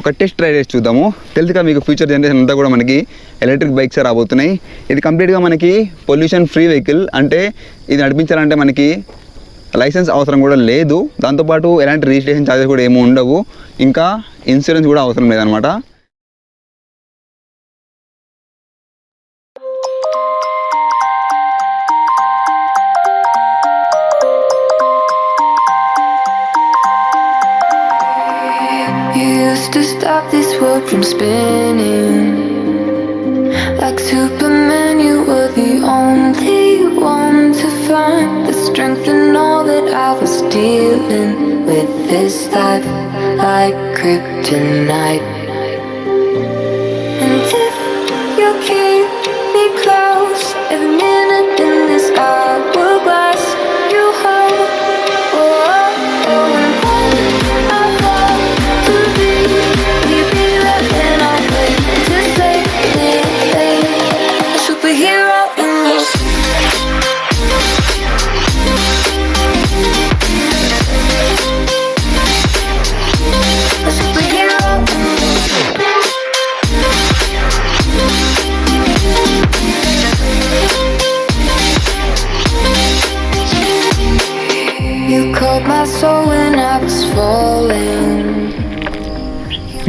ఒక test ride చేసి చూద్దాము. తెలుసుగా మీకు ఫ్యూచర్ జనరేషన్ అంతా కూడా మనకి ఎలక్ట్రిక్ బైక్స్ రాబోతున్నాయి. ఇది కంప్లీట్గా మనకి పొల్యూషన్ ఫ్రీ వెహికల్. అంటే ఇది నడిపించాలంటే మనకి లైసెన్స్ అవసరం కూడా లేదు. దాంతోపాటు ఎలాంటి రిజిస్ట్రేషన్ ఛార్జెస్ కూడా ఏమీ ఉండవు. ఇంకా ఇన్సూరెన్స్ కూడా అవసరం లేదనమాట. To stop this world from spinning like Superman, you were the only one to find the strength in all that I was dealing with this life like kryptonite. And if you keep me close every minute in this hourglass you hold,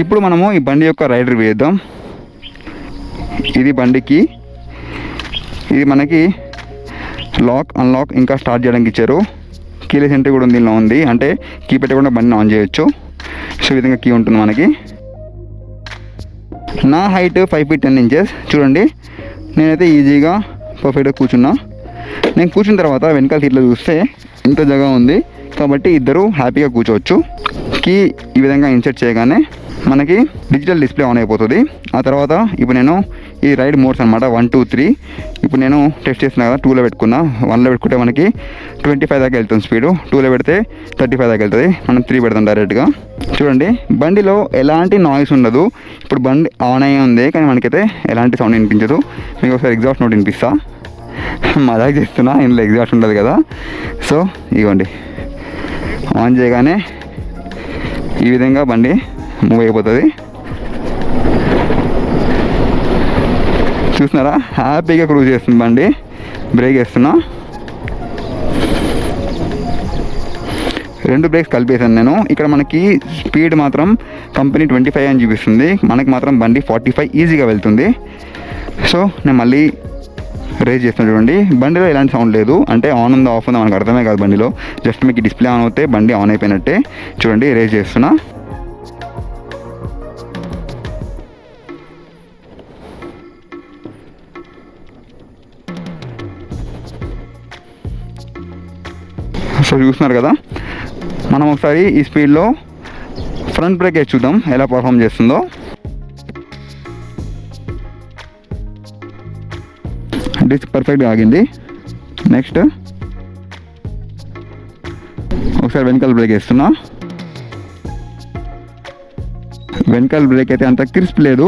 ఇప్పుడు మనము ఈ బండి యొక్క ride review చేద్దాం. ఇది బండికి, ఇది మనకి లాక్ అన్లాక్ ఇంకా స్టార్ట్ చేయడానికి ఇచ్చారు. కీలెస్ ఎంట్రీ కూడా దీనిలో ఉంది. అంటే కీ పెట్టకుండా బండిని ఆన్ చేయొచ్చు. సో ఈ విధంగా కీ ఉంటుంది మనకి. నా హైట్ 5 feet 10 inches. చూడండి, నేనైతే ఈజీగా పర్ఫెక్ట్గా కూర్చున్నా. నేను కూర్చున్న తర్వాత వెనకాల సీట్లో చూస్తే ఇంత జగ ఉంది కాబట్టి ఇద్దరు హ్యాపీగా కూర్చోవచ్చు. కీ ఈ విధంగా ఇన్సర్ట్ చేయగానే మనకి డిజిటల్ డిస్ప్లే ఆన్ అయిపోతుంది. ఆ తర్వాత ఇప్పుడు నేను ఈ రైడ్ మోడ్స్ అనమాట 1, 2, 3 ఇప్పుడు నేను టెస్ట్ చేస్తున్నా కదా. 2లో పెట్టుకున్నా. 1లో పెట్టుకుంటే మనకి 25 దాకా వెళ్తుంది స్పీడు. 2లో పెడితే 35 దాకా వెళ్తుంది. మనం 3 పెడతాం డైరెక్ట్గా. చూడండి, బండిలో ఎలాంటి నాయిస్ ఉండదు. ఇప్పుడు బండి ఆన్ అయ్యి ఉంది కానీ మనకైతే ఎలాంటి సౌండ్ వినిపించదు. మీకు ఒకసారి ఎగ్జాస్ట్ నోట్ వినిపిస్తా. మజాక్ చేస్తున్నా, ఇందులో ఎగ్జాస్ట్ ఉండదు కదా. సో ఇవ్వండి, ఆన్ చేయగానే ఈ విధంగా బండి మూవ్ అయిపోతుంది. చూస్తున్నారా, హ్యాపీగా క్రూజ్ చేస్తుంది బండి. బ్రేక్ వేస్తున్నా. 2 బ్రేక్స్ కలిపేసాను నేను. ఇక్కడ మనకి స్పీడ్ మాత్రం కంపెనీ 25 అని చూపిస్తుంది. మనకి మాత్రం బండి 45 ఈజీగా వెళ్తుంది. సో నేను మళ్ళీ రేజ్ చేస్తాను. చూడండి, బండిలో ఎలాంటి సౌండ్ లేదు. అంటే ఆన్ ఉందో ఆఫ్ ఉందో మనకు అర్థమే కాదు బండిలో. జస్ట్ మీకు డిస్ప్లే ఆన్ అవుతే బండి ఆన్ అయిపోయినట్టే. చూడండి, రేజ్ చేస్తున్నా. సో చూస్తున్నారు కదా, మనం ఒకసారి ఈ స్పీడ్లో ఫ్రంట్ బ్రేక్ వేసి చూద్దాం ఎలా పర్ఫామ్ చేస్తుందో. డిస్క్ పర్ఫెక్ట్గా ఆగింది. నెక్స్ట్ ఒకసారి వెనకాల బ్రేక్ వేస్తున్నా. వెనకాల బ్రేక్ అయితే అంత క్రిస్ప్ లేదు.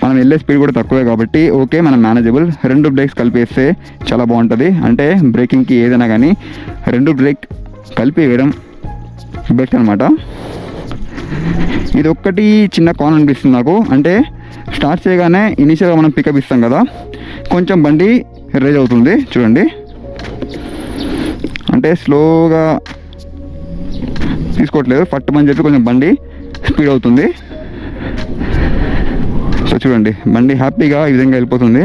మనం వెళ్ళే స్పీడ్ కూడా తక్కువే కాబట్టి ఓకే, మనం మేనేజబుల్. 2 బ్రేక్స్ కలిపేస్తే చాలా బాగుంటుంది. అంటే బ్రేకింగ్కి ఏదైనా కానీ 2 బ్రేక్ కలిపి వేయడం బెస్ట్ అనమాట. ఇది ఒక్కటి చిన్న కాన్ అనిపిస్తుంది నాకు. అంటే స్టార్ట్ చేయగానే ఇనీషియల్గా మనం పికప్ ఇస్తాం కదా, కొంచెం బండి రేజ్ అవుతుంది. చూడండి, అంటే స్లోగా తీసుకోవట్లేదు, పట్టుమని చెప్పి కొంచెం బండి స్పీడ్ అవుతుంది. సో చూడండి, బండి హ్యాపీగా ఈ విధంగా వెళ్ళిపోతుంది.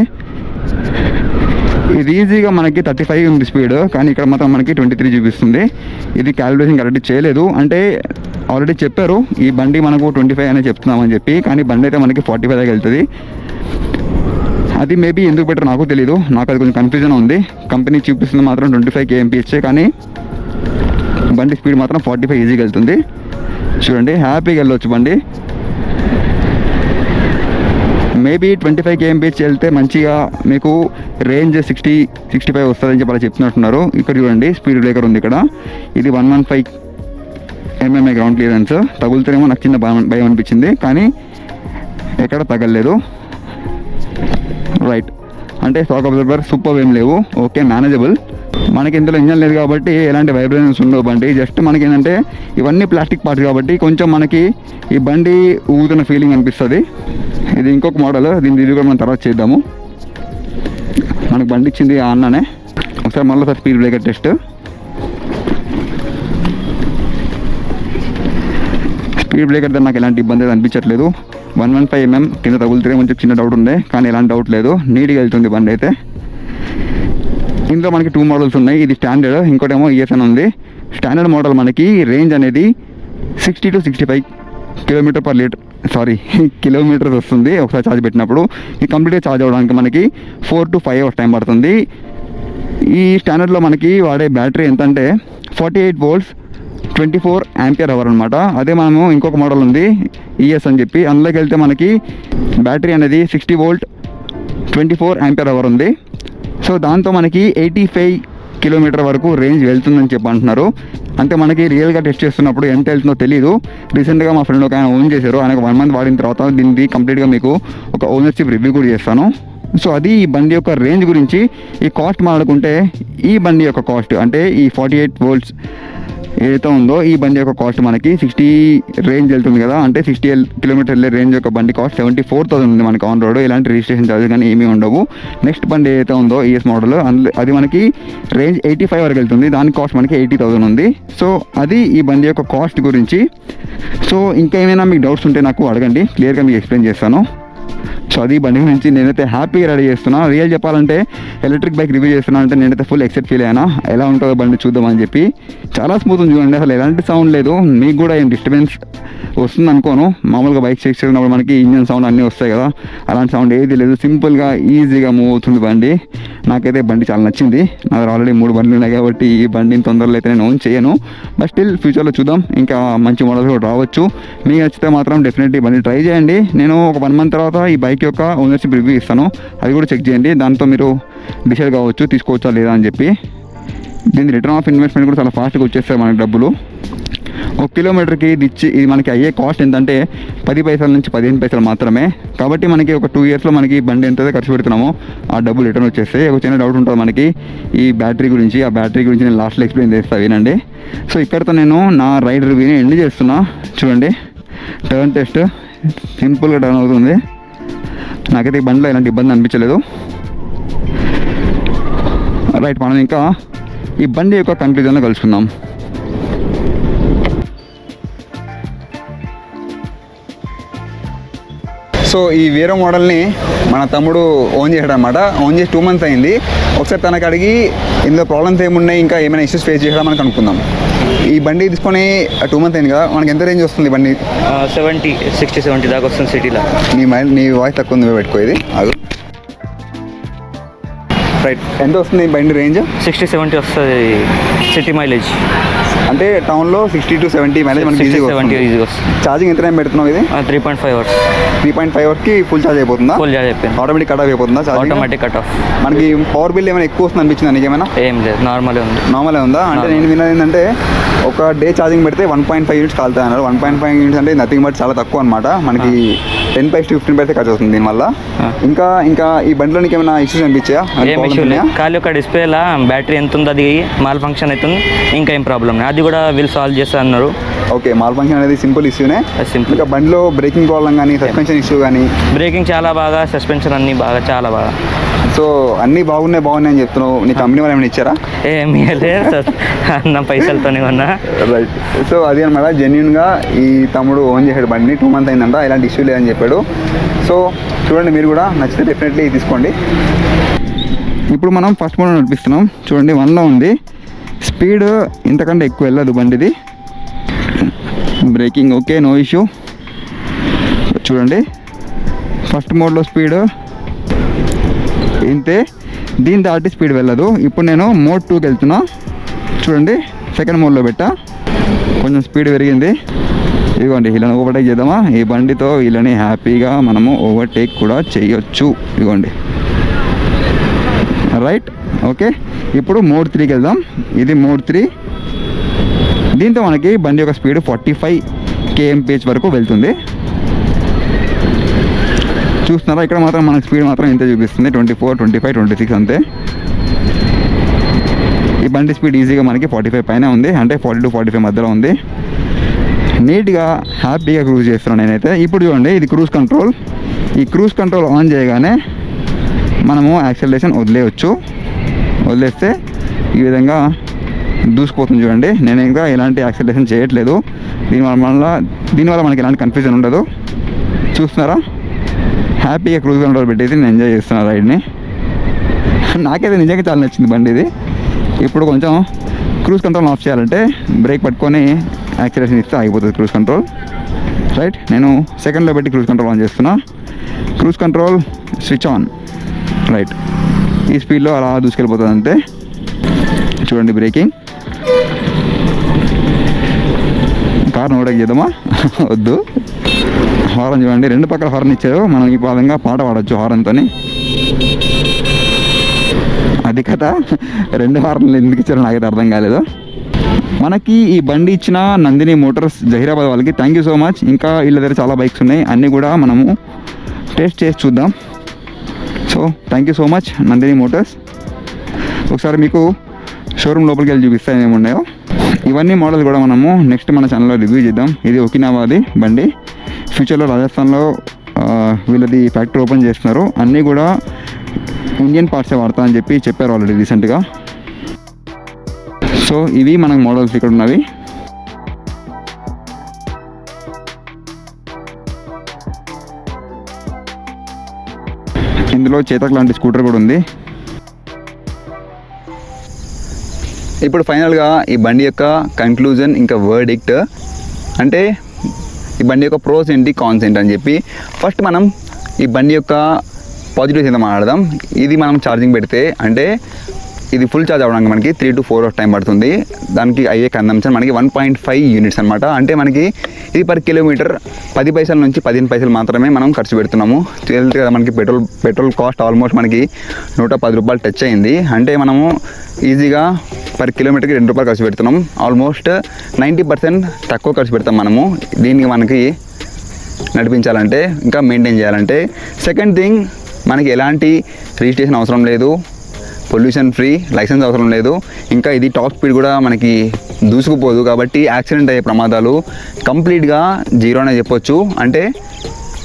ఇది ఈజీగా మనకి 35 ఉంది స్పీడ్, కానీ ఇక్కడ మాత్రం మనకి 23 చూపిస్తుంది. ఇది క్యాలిబ్రేషన్ కరెక్ట్ చేయలేదు. అంటే ఆల్రెడీ చెప్పారు ఈ బండి మనకు 25 అనే చెప్తున్నామని చెప్పి, కానీ బండి అయితే మనకి 45 దాకా వెళ్తుంది. అది మేబీ ఎందుకు బెటర్ నాకు తెలీదు. నాకు అది కొంచెం కన్ఫ్యూజన్ ఉంది. కంపెనీ చూపిస్తుంది మాత్రం 25 kmph, కానీ బండి స్పీడ్ మాత్రం 45 ఈజీగా వెళ్తుంది. చూడండి, హ్యాపీగా వెళ్ళొచ్చు బండి. మేబీ 25 kmph వెళ్తే మంచిగా మీకు రేంజ్ 60-65 వస్తుందని చెప్పి అలా చెప్తున్నట్టున్నారు. ఇక్కడ చూడండి, స్పీడ్ బ్రేకర్ ఉంది ఇక్కడ. ఇది 115 mm గ్రౌండ్ క్లియరెన్స్. తగులుతేనేమో నాకు చిన్న భయం అనిపించింది, కానీ ఎక్కడ తగలలేదు. రైట్, అంటే షాక్ అబ్జర్వర్ సూపర్ ఏం లేవు, ఓకే మేనేజబుల్. మనకి ఇందులో ఇంజన్ లేదు కాబట్టి ఎలాంటి వైబ్రేషన్స్ ఉండవు బండి. జస్ట్ మనకి ఏంటంటే ఇవన్నీ ప్లాస్టిక్ పార్ట్స్ కాబట్టి కొంచెం మనకి ఈ బండి ఊగుతున్న ఫీలింగ్ అనిపిస్తుంది. ఇది ఇంకొక మోడల్, దీని రివ్యూ కూడా మనం తర్వాత చేద్దాము. మనకు బండి ఇచ్చింది ఆ అన్ననే. ఒకసారి మళ్ళీ speed breaker test. Speed breaker దగ్గర నాకు ఎలాంటి ఇబ్బంది అనిపించట్లేదు. 115 mm కింద తగులుతుందే కొంచెం చిన్న డౌట్ ఉండే, కానీ ఎలాంటి డౌట్ లేదు, నీట్గా వెళ్తుంది బండి అయితే. ఇందులో మనకి 2 మోడల్స్ ఉన్నాయి. ఇది స్టాండర్డ్, ఇంకోటేమో ES అని ఉంది. స్టాండర్డ్ మోడల్ మనకి రేంజ్ అనేది 60 to 65 కిలోమీటర్స్ వస్తుంది ఒకసారి ఛార్జ్ పెట్టినప్పుడు. ఇది కంప్లీట్గా ఛార్జ్ అవ్వడానికి మనకి 4 to 5 hours టైం పడుతుంది. ఈ స్టాండర్డ్లో మనకి వాడే బ్యాటరీ ఎంత అంటే 48 volts 24 ampere hour అనమాట. అదే మనము ఇంకొక మోడల్ ఉంది ES అని చెప్పి, అందులోకి వెళ్తే మనకి బ్యాటరీ అనేది 60 volt 24 ampere hour ఉంది. సో దాంతో మనకి 85 కిలోమీటర్ వరకు రేంజ్ వెళ్తుందని చెప్పి అంటున్నారు. అంటే మనకి రియల్గా టెస్ట్ చేస్తున్నప్పుడు ఎంత వెళ్తుందో తెలియదు. రీసెంట్గా మా ఫ్రెండ్ ఒక ఆయన ఓన్ చేశారు, ఆయనకు 1 month వాడిన తర్వాత దీనికి కంప్లీట్గా మీకు ఒక ఓనర్షిప్ రివ్యూ కూడా చేస్తాను. సో అది ఈ బండి యొక్క రేంజ్ గురించి. ఈ కాస్ట్ మాట్లాడుకుంటే ఈ బండి యొక్క కాస్ట్ అంటే ఈ 48 volts ఏదైతే ఉందో ఈ బండి యొక్క కాస్ట్ మనకి 60 రేంజ్ వెళ్తుంది కదా, అంటే 60 కిలోమీటర్ వెళ్ళే రేంజ్ యొక్క బండి కాస్ట్ 74,000 ఉంది మనకి ఆన్ రోడ్. ఎలాంటి రిజిస్ట్రేషన్ ఛార్జెస్ కానీ ఏమీ ఉండవు. నెక్స్ట్ బండి ఏదైతే ఉందో ES మోడల్ అది మనకి రేంజ్ 85 వరకు వెళ్తుంది, దాని కాస్ట్ మనకి 80,000 ఉంది. సో అది ఈ బండి యొక్క కాస్ట్ గురించి. సో ఇంకా ఏమైనా మీకు డౌట్స్ ఉంటే నాకు అడగండి, క్లియర్గా మీకు ఎక్స్ప్లెయిన్ చేస్తాను. సో అది బండి గురించి నేనైతే హ్యాపీగా రెడీ చేస్తున్నా. రియల్ చెప్పాలంటే ఎలక్ట్రిక్ బైక్ రివ్యూ చేస్తున్నా అంటే నేనైతే ఫుల్ ఎక్సైట్ ఫీల్ అయినా, ఎలా ఉంటుందో బండి చూద్దామని చెప్పి. చాలా స్మూత్ ఉంది చూడండి, అసలు ఎలాంటి సౌండ్ లేదు. మీకు కూడా ఏం డిస్టర్బెన్స్ వస్తుంది అనుకోను. మామూలుగా బైక్ చెక్ చేసినప్పుడు మనకి ఇంజన్ సౌండ్ అన్నీ వస్తాయి కదా, అలాంటి సౌండ్ ఏది లేదు. సింపుల్గా ఈజీగా మూవ్ అవుతుంది బండి. నాకైతే బండి చాలా నచ్చింది. నా దగ్గర ఆల్రెడీ 3 బండ్లు ఉన్నాయి కాబట్టి ఈ బండిని తొందరలో అయితే నేను ఓన్ చేయను. బట్ స్టిల్ ఫ్యూచర్లో చూద్దాం, ఇంకా మంచి మోడల్స్ కూడా రావచ్చు. మీకు నచ్చితే మాత్రం డెఫినెట్లీ బండి ట్రై చేయండి. నేను ఒక 1 month తర్వాత ఈ బైక్ యొక్క ఓనర్షిప్ రివ్యూ ఇస్తాను, అది కూడా చెక్ చేయండి. దాంతో మీరు డిసైడ్ కావచ్చు తీసుకోవచ్చా లేదా అని చెప్పి. దీని రిటర్న్ ఆఫ్ ఇన్వెస్ట్మెంట్ కూడా చాలా ఫాస్ట్గా వచ్చేస్తాయి మనకి డబ్బులు. 1 కిలోమీటర్కి ఇది మనకి అయ్యే కాస్ట్ ఎంతంటే 10 పైసల నుంచి 15 పైసలు మాత్రమే. కాబట్టి మనకి ఒక 2 yearsలో మనకి బండి ఎంత ఖర్చు పెడుతున్నామో ఆ డబ్బులు రిటర్న్ వచ్చేస్తాయి. ఒక చిన్న డౌట్ ఉంటుంది మనకి ఈ బ్యాటరీ గురించి. ఆ బ్యాటరీ గురించి నేను లాస్ట్లో ఎక్స్ప్లెయిన్ చేస్తాను, వినండి. సో ఇక్కడితో నేను నా రైడ్ రివ్యూని ఎండ్ చేస్తున్నా. చూడండి, టర్న్ టెస్ట్ సింపుల్గా టర్న్ అవుతుంది. నాకైతే ఈ బండిలో ఎలాంటి ఇబ్బంది అనిపించలేదు. రైట్, మనం ఇంకా ఈ బండి యొక్క కంక్లూజన్లో కలుసుకుందాం. సో ఈ వేరే మోడల్ని మన తమ్ముడు ఓన్ చేశాడు అనమాట. ఓన్ చేసి 2 months అయింది. ఒకసారి తనకు అడిగి ఇందులో ప్రాబ్లమ్స్ ఏమున్నాయి, ఇంకా ఏమైనా ఇష్యూస్ ఫేస్ చేయడం మనకు అనుకుందాం. ఈ బండి తీసుకొని 2 months అయింది కదా, మనకి ఎంత రేంజ్ వస్తుంది బండి? 60-70 దాకా వస్తుంది సిటీలో. నీ వాయిస్ తక్కువ ఉంది, పెట్టుకోది అది. రైట్, ఎంత వస్తుంది ఈ బండి రేంజ్? 60-70 వస్తుంది సిటీ మైలేజ్. అంటే టౌన్లో 60 to 70 మైలేజ్ మనకి ఈజీగా వస్తుంది. ఛార్జింగ్ ఎంత టైం పెడుతున్నావు ఇది? 3.5 hours. 3.5 hours ఫుల్ ఛార్జ్ అయిపోతుందా? ఫుల్ ఛార్జ్ అయిపోయింది. ఆటోమేటిక్ కట్ ఆఫ్ అయిపోతుందా? Automatic cut off. మనకి పవర్ బిల్ ఏమైనా ఎక్కువ వస్తుంది అనిపించిందా నీకేమైనా? ఏం లేదు, నార్మలే ఉంది. నార్మలే ఉందా? అంటే నేను విన్నది ఏంటంటే ఒక డే ఛార్జింగ్ పెడితే 1.5 units కాలుతాయి అన్నారు. 1.5 units అంటే నథింగ్ బట్ చాలా తక్కువ అనమాట. మనకి 10 to 15 పైసలు ఖర్చు అవుతుంది దీనివల్ల. ఇంకా ఈ బండిలో నీకు ఏమైనా ఇష్యూస్ అనిపించాయా? ఏం ఇష్యూ లేదు. ఖాళీ ఒక డిస్ప్లేలా బ్యాటరీ ఎంత ఉంది అది మాల్ ఫంక్షన్ అవుతుంది, ఇంకా ఏం ప్రాబ్లం లేదు. అది కూడా వీళ్ళు సాల్వ్ చేస్తా అన్నారు. ఓకే, మాల్ ఫంక్షన్ అనేది సింపుల్ ఇష్యూనే. సింపుల్. ఇంకా బండిలో బ్రేకింగ్ ప్రాబ్లం కానీ సస్పెన్షన్ ఇష్యూ కానీ? బ్రేకింగ్ చాలా బాగా, సస్పెన్షన్ అన్నీ బాగా, చాలా బాగా. సో అన్నీ బాగున్నాయి అని చెప్తున్నావు. నీ కంపెనీ వాళ్ళు ఏమైనా ఇచ్చారా? ఏమీ లేదు, నా పైసలతోనే ఉన్నా. రైట్. సో అది అనమాట, జెన్యున్గా ఈ తమ్ముడు ఓన్ చేసాడు బండిని. 2 months అయిందంట, ఇలాంటి ఇష్యూ లేదని చెప్పాడు. సో చూడండి, మీరు కూడా నచ్చితే డెఫినెట్లీ తీసుకోండి. ఇప్పుడు మనం ఫస్ట్ మోడల్ నడిపిస్తున్నాం. చూడండి, 1లో ఉంది. స్పీడ్ ఇంతకంటే ఎక్కువ వెళ్ళదు బండిది. Braking okay, no issue. చూడండి, ఫస్ట్ మోడ్లో స్పీడ్ ఇంతే, దీని దాటి స్పీడ్ వెళ్ళదు. ఇప్పుడు నేను మోడ్ 2కి వెళ్తున్నా. చూడండి, సెకండ్ మోడ్లో పెట్టా, కొంచెం స్పీడ్ పెరిగింది. ఇదిగోండి, వీళ్ళని ఓవర్టేక్ చేద్దామా? ఈ బండితో వీళ్ళని హ్యాపీగా మనము ఓవర్టేక్ కూడా చేయొచ్చు. ఇదిగోండి, రైట్. ఓకే, ఇప్పుడు మోడ్ 3కి వెళ్దాం. ఇది మోడ్ 3. దీంతో మనకి బండి యొక్క స్పీడ్ 45 kmph వరకు వెళ్తుంది. చూస్తున్నారా, ఇక్కడ మాత్రం మనకు స్పీడ్ మాత్రం ఇంతే చూపిస్తుంది, 24, 25, 26 అంతే. ఈ బండి స్పీడ్ ఈజీగా మనకి 45 పైన ఉంది, అంటే 40 to 45 మధ్యలో ఉంది. నీట్గా హ్యాపీగా క్రూజ్ చేస్తున్నాను నేనైతే. ఇప్పుడు చూడండి, ఇది క్రూజ్ కంట్రోల్. ఈ క్రూజ్ కంట్రోల్ ఆన్ చేయగానే మనము యాక్సలరేషన్ వదిలేస్తే ఈ విధంగా దూసుకుపోతుంది. చూడండి, నేను ఇంకా ఎలాంటి యాక్సలరేషన్ చేయట్లేదు. దీనివల్ల మనకి ఎలాంటి కన్ఫ్యూజన్ ఉండదు. చూస్తున్నారా, హ్యాపీగా క్రూజ్ కంట్రోల్ పెట్టేసి నేను ఎంజాయ్ చేస్తున్నాను రైడ్ని. నాకైతే నిజంగా చాలా నచ్చింది బండి ఇది. ఇప్పుడు కొంచెం క్రూజ్ కంట్రోల్ ఆఫ్ చేయాలంటే బ్రేక్ పట్టుకొని యాక్సిలరేషన్ ఇస్తే ఆగిపోతుంది క్రూజ్ కంట్రోల్. రైట్, నేను సెకండ్లో పెట్టి క్రూజ్ కంట్రోల్ ఆన్ చేస్తున్నా. Cruise control switch on. Right, ఈ స్పీడ్లో అలా దూసుకెళ్ళిపోతుంది అంతే. చూడండి బ్రేకింగ్. కార్ ఓవర్టేక్ చేద్దామా? వద్దు. హార్న్ చూడండి, 2 పక్కల హార్న్ ఇచ్చారు. మనం ఈ విధంగా పాట పాడవచ్చు హార్న్తో. అది కథ, 2 హార్న్లు ఎందుకు ఇచ్చారో నాకైతే అర్థం కాలేదు. మనకి ఈ బండి ఇచ్చిన నందిని మోటార్స్ జహీరాబాద్ వాళ్ళకి థ్యాంక్ యూ సో మచ్. ఇంకా వీళ్ళ దగ్గర చాలా బైక్స్ ఉన్నాయి, అన్నీ కూడా మనము టెస్ట్ చేసి చూద్దాం. So thank you so much Nandini Motors. ఒకసారి మీకు షోరూమ్ లోపలికి వెళ్ళి చూపిస్తాను ఏమి ఉన్నాయో. ఇవన్నీ మోడల్స్ కూడా మనము నెక్స్ట్ మన ఛానల్లో రివ్యూ చేద్దాం. ఇది ఒకినావాది బండి. ఫ్యూచర్లో రాజస్థాన్లో వీళ్ళది ఫ్యాక్టరీ ఓపెన్ చేస్తున్నారు. అన్నీ కూడా ఇండియన్ పార్ట్సే వాడతా అని చెప్పారు ఆల్రెడీ రీసెంట్గా. సో ఇవి మనకు మోడల్స్ ఇక్కడ ఉన్నవి. ఇందులో చేతక్ లాంటి స్కూటర్ కూడా ఉంది. ఇప్పుడు ఫైనల్గా ఈ బండి యొక్క కంక్లూజన్ ఇంకా వర్డిక్ట్ అంటే ఈ బండి యొక్క ప్రోస్ ఏంటి, కాన్స్ ఏంటి అని చెప్పి ఫస్ట్ మనం ఈ బండి యొక్క పాజిటివ్స్ ఏంటో మాట్లాడదాం. ఇది మనం ఛార్జింగ్ పెడితే అంటే ఇది ఫుల్ ఛార్జ్ అవ్వడానికి మనకి 3 to 4 hours టైం పడుతుంది. దానికి అయ్యే కన్సంప్షన్ మనకి 1.5 units అనమాట. అంటే మనకి ఇది పర్ కిలోమీటర్ 10 పైసల నుంచి 15 పైసలు మాత్రమే మనం ఖర్చు పెడుతున్నాము. తెలుసు కదా, మనకి పెట్రోల్ కాస్ట్ ఆల్మోస్ట్ మనకి 110 రూపాయలు టచ్ అయింది. అంటే మనము ఈజీగా పర్ కిలోమీటర్కి 2 రూపాయలు ఖర్చు పెడుతున్నాం. ఆల్మోస్ట్ 90% తక్కువ ఖర్చు పెడతాం మనము దీనికి మనకి నడిపించాలంటే, ఇంకా మెయింటైన్ చేయాలంటే. సెకండ్ థింగ్, మనకి ఎలాంటి రిజిస్ట్రేషన్ అవసరం లేదు, పొల్యూషన్ ఫ్రీ, లైసెన్స్ అవసరం లేదు. ఇంకా ఇది టాప్ స్పీడ్ కూడా మనకి దూసుకుపోదు కాబట్టి యాక్సిడెంట్ అయ్యే ప్రమాదాలు కంప్లీట్గా జీరో అనే చెప్పొచ్చు. అంటే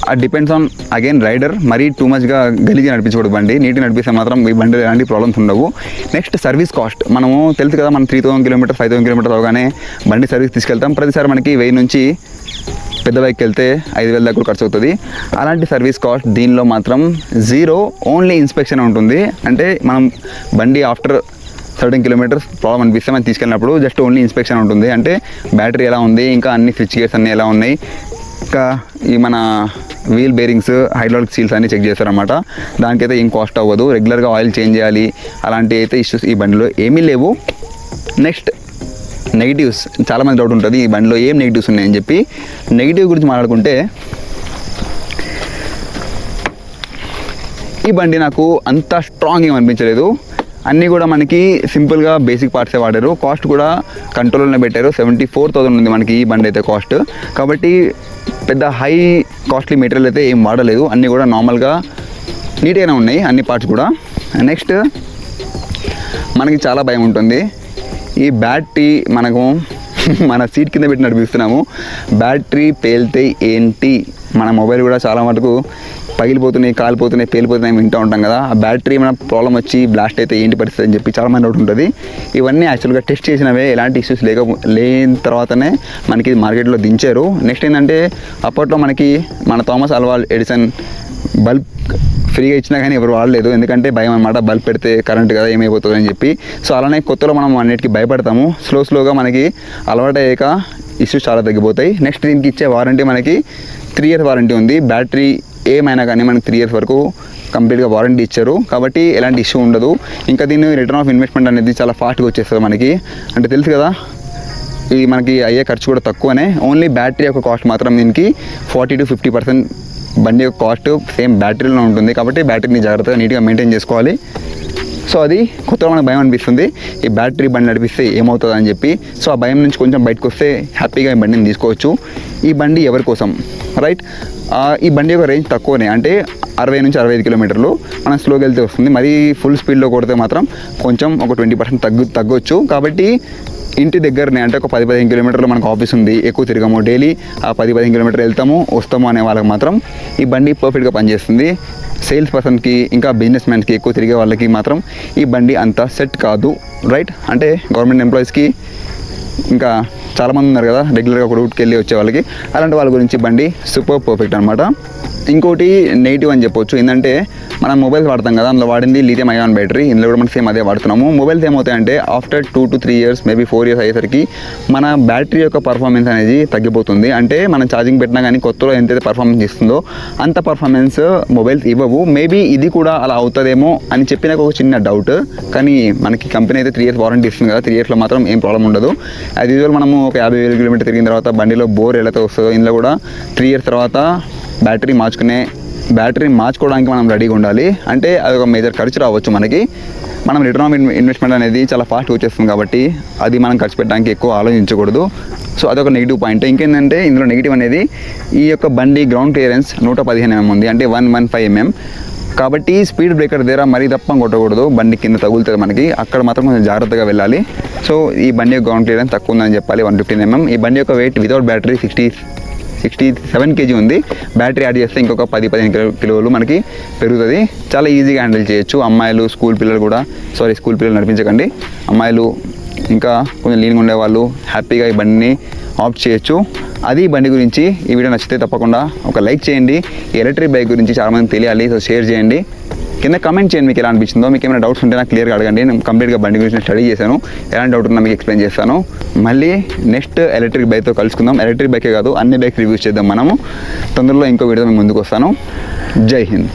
అది డిపెండ్స్ ఆన్ అగైన్ రైడర్. మరీ టూ మచ్గా గలీజీ నడిపించకూడదు బండి. నీట్గా నడిపిస్తే మాత్రం ఈ బండిలో ఎలాంటి ప్రాబ్లమ్స్ ఉండవు. Next service cost. మనము తెలుసు కదా, మనం 3000 kilometers 5000 kilometers అవగానే బండి సర్వీస్ తీసుకెళ్తాం. ప్రతిసారి మనకి 1000 నుంచి పెద్ద బైక్కి వెళ్తే 5000 దాకా ఖర్చు అవుతుంది. అలాంటి సర్వీస్ కాస్ట్ దీనిలో మాత్రం జీరో. ఓన్లీ ఇన్స్పెక్షన్ ఉంటుంది. అంటే మనం బండి ఆఫ్టర్ 30 kilometers ప్రాబ్లం అనిపిస్తే మనం తీసుకెళ్ళినప్పుడు జస్ట్ ఓన్లీ ఇన్స్పెక్షన్ ఉంటుంది. అంటే బ్యాటరీ ఎలా ఉంది, ఇంకా అన్ని స్విచ్ గేర్స్ అన్నీ ఎలా ఉన్నాయి, ఇంకా ఈ మన వీల్ బేరింగ్స్, హైడ్రాలిక్ సీల్స్ అన్నీ చెక్ చేస్తారన్నమాట. దానికైతే ఏం కాస్ట్ అవ్వదు. రెగ్యులర్గా ఆయిల్ చేంజ్ చేయాలి, అలాంటి అయితే ఇష్యూస్ ఈ బండిలో ఏమీ లేవు. Next negatives. చాలామంది డౌట్ ఉంటుంది ఈ బండిలో ఏం నెగిటివ్స్ ఉన్నాయని చెప్పి. నెగిటివ్ గురించి మాట్లాడుకుంటే ఈ బండి నాకు అంత స్ట్రాంగ్ ఏం అనిపించలేదు. అన్నీ కూడా మనకి సింపుల్గా బేసిక్ పార్ట్సే వాడారు. కాస్ట్ కూడా కంట్రోల్లోనే పెట్టారు. 74,000 ఉంది మనకి ఈ బండి అయితే కాస్ట్. కాబట్టి పెద్ద హై కాస్ట్లీ మెటీరియల్ అయితే ఏం వాడలేదు. అన్నీ కూడా నార్మల్గా నీట్గానే ఉన్నాయి అన్ని పార్ట్స్ కూడా. నెక్స్ట్ మనకి చాలా భయం ఉంటుంది. ఈ బ్యాటరీ మనకు మన సీట్ కింద పెట్టి నడిపిస్తున్నాము, బ్యాటరీ పేలితే ఏంటి, మన మొబైల్ కూడా చాలా మటుకు పగిలిపోతున్నాయి, కాలిపోతున్నాయి, పేలిపోతున్నాయి వింటూ ఉంటాం కదా. ఆ బ్యాటరీ మన ప్రాబ్లం వచ్చి బ్లాస్ట్ అయితే ఏంటి పరిస్థితి అని చెప్పి చాలామంది డౌట్ ఉంటుంది. ఇవన్నీ యాక్చువల్గా టెస్ట్ చేసినవే, ఎలాంటి ఇష్యూస్ లేని తర్వాతనే మనకి మార్కెట్లో దించారు. నెక్స్ట్ ఏంటంటే అప్పట్లో మనకి మన థామస్ ఆల్వా ఎడిసన్ బల్బ్ ఫ్రీగా ఇచ్చినా కానీ ఎవరు వాడలేదు. ఎందుకంటే భయం అనమాట, బల్బ్ పెడితే కరెంట్ కదా ఏమైపోతుంది అని చెప్పి. సో అలానే కొత్తలో మనం అన్నిటికీ భయపడతాము. స్లోగా మనకి అలవాటు అయ్యాక ఇష్యూస్ చాలా తగ్గిపోతాయి. నెక్స్ట్ దీనికి ఇచ్చే వారంటీ మనకి 3 years వారంటీ ఉంది. బ్యాటరీ ఏమైనా కానీ మనకి 3 years వరకు కంప్లీట్గా వారంటీ ఇచ్చారు. కాబట్టి ఎలాంటి ఇష్యూ ఉండదు. ఇంకా దీన్ని రిటర్న్ ఆఫ్ ఇన్వెస్ట్మెంట్ అనేది చాలా ఫాస్ట్గా వచ్చేస్తుంది మనకి. అంటే తెలుసు కదా, ఇది మనకి అయ్యే ఖర్చు కూడా తక్కువనే. ఓన్లీ బ్యాటరీ యొక్క కాస్ట్ మాత్రం దీనికి 40 to 50% బండి యొక్క కాస్ట్ సేమ్ బ్యాటరీలో ఉంటుంది. కాబట్టి బ్యాటరీని జాగ్రత్తగా నీట్గా మెయింటైన్ చేసుకోవాలి. సో అది కొత్తగా మనకు భయం అనిపిస్తుంది, ఈ బ్యాటరీ బండి నడిపిస్తే ఏమవుతుంది అని చెప్పి. సో ఆ భయం నుంచి కొంచెం బయటకు వస్తే హ్యాపీగా ఈ బండిని తీసుకోవచ్చు. ఈ బండి ఎవరి కోసం, రైట్? ఈ బండి యొక్క రేంజ్ తక్కువనే. అంటే 60 నుంచి 65 కిలోమీటర్లు మనం స్లోగా వెళ్తే వస్తుంది. మరీ ఫుల్ స్పీడ్లో కొడితే మాత్రం కొంచెం ఒక 20% తగ్గొచ్చు. కాబట్టి ఇంటి దగ్గరనే అంటే ఒక 10-15 కిలోమీటర్లు మనకు ఆఫీస్ ఉంది, ఎక్కువ తిరగము, డైలీ ఆ 10-15 కిలోమీటర్లు వెళ్తాము వస్తాము అనే వాళ్ళకి మాత్రం ఈ బండి పర్ఫెక్ట్గా పనిచేస్తుంది. సేల్స్ పర్సన్కి ఇంకా బిజినెస్ మ్యాన్స్కి ఎక్కువ తిరిగే వాళ్ళకి మాత్రం ఈ బండి అంత సెట్ కాదు, రైట్? అంటే గవర్నమెంట్ ఎంప్లాయీస్కి ఇంకా చాలామంది ఉన్నారు కదా రెగ్యులర్గా ఒక రూట్కి వెళ్ళి వచ్చే వాళ్ళకి, అలాంటి వాళ్ళ గురించి బండి సూపర్ పర్ఫెక్ట్ అనమాట. ఇంకోటి నెగిటివ్ అని చెప్పొచ్చు ఏంటంటే మనం మొబైల్స్ వాడతాం కదా, అందులో వాడింది లిథియం అయాన్ బ్యాటరీ, ఇందులో కూడా మనం సేమ్ అదే వాడుతున్నాము. మొబైల్స్ ఏమవుతాయంటే after 2 to 3 years maybe 4 years అయ్యేసరికి మన బ్యాటరీ యొక్క పర్ఫార్మెన్స్ అనేది తగ్గిపోతుంది. అంటే మనం ఛార్జింగ్ పెట్టినా కానీ కొత్తలో ఎంతైతే పర్ఫార్మెన్స్ ఇస్తుందో అంత పర్ఫార్మెన్స్ మొబైల్స్ ఇవ్వవు. మేబీ ఇది కూడా అలా అవుతుందేమో అని చెప్పి నాకు ఒక చిన్న డౌట్. కానీ మనకి కంపెనీ అయితే 3 years వారంటీ ఇస్తుంది కదా, 3 yearsలో మాత్రం ఏం ప్రాబ్లం ఉండదు. యాజ్ యూజువల్ మనము ఒక 50,000 కిలోమీటర్ తిరిగిన తర్వాత బండిలో బోర్ ఎలా వస్తుందో ఇందులో కూడా 3 years తర్వాత బ్యాటరీ మార్చుకోవడానికి మనం రెడీగా ఉండాలి. అంటే అది ఒక మేజర్ ఖర్చు రావచ్చు మనకి. మనం రిటర్న్ ఆఫ్ ఇన్వెస్ట్మెంట్ అనేది చాలా ఫాస్ట్గా వచ్చేస్తుంది కాబట్టి అది మనం ఖర్చు పెట్టడానికి ఎక్కువ ఆలోచించకూడదు. సో అదొక నెగిటివ్ పాయింట్. ఇంకేంటంటే ఇందులో నెగిటివ్ అనేది ఈ యొక్క బండి గ్రౌండ్ క్లియరెన్స్ 115 mm ఉంది, అంటే 115 mm. కాబట్టి స్పీడ్ బ్రేకర్ దగ్గర మరీ తప్ప కొట్టకూడదు, బండి కింద తగులుతుంది మనకి, అక్కడ మాత్రం కొంచెం జాగ్రత్తగా వెళ్ళాలి. సో ఈ బండి యొక్క గ్రౌండ్ క్లియరెన్స్ తక్కువ ఉందని చెప్పాలి, 115 mm. ఈ బండి యొక్క వెయిట్ వితౌట్ బ్యాటరీ 67 kg ఉంది. బ్యాటరీ యాడ్ చేస్తే ఇంకొక 10-15 కిలోలు మనకి పెరుగుతుంది. చాలా ఈజీగా హ్యాండిల్ చేయొచ్చు. అమ్మాయిలు, స్కూల్ పిల్లలు నడిపించకండి. అమ్మాయిలు ఇంకా కొంచెం లీన్గా ఉండేవాళ్ళు హ్యాపీగా ఈ బండిని ఆప్ట్ చేయొచ్చు. అది బండి గురించి. ఈ వీడియో నచ్చితే తప్పకుండా ఒక లైక్ చేయండి. ఈ ఎలక్ట్రిక్ బైక్ గురించి చాలామంది తెలియాలి, సో షేర్ చేయండి. కింద కమెంట్ చేయండి మీకు ఎలా అనిపించిందో. మీకు ఏమైనా డౌట్స్ ఉంటే నాకు క్లియర్గా అడగండి. నేను కంప్లీట్గా బండి గురించి స్టడీ చేశాను, ఎలాంటి డౌట్ ఉన్నా మీకు ఎక్స్ప్లెయిన్ చేస్తాను. మళ్ళీ నెక్స్ట్ ఎలక్ట్రిక్ బైక్తో కలుసుకుందాం. ఎలక్ట్రిక్ బైకే కాదు అన్ని బైక్ రివ్యూస్ చేద్దాం మనము. తొందరలో ఇంకో వీడియో మేము ముందుకు వస్తాను. జై హింద్.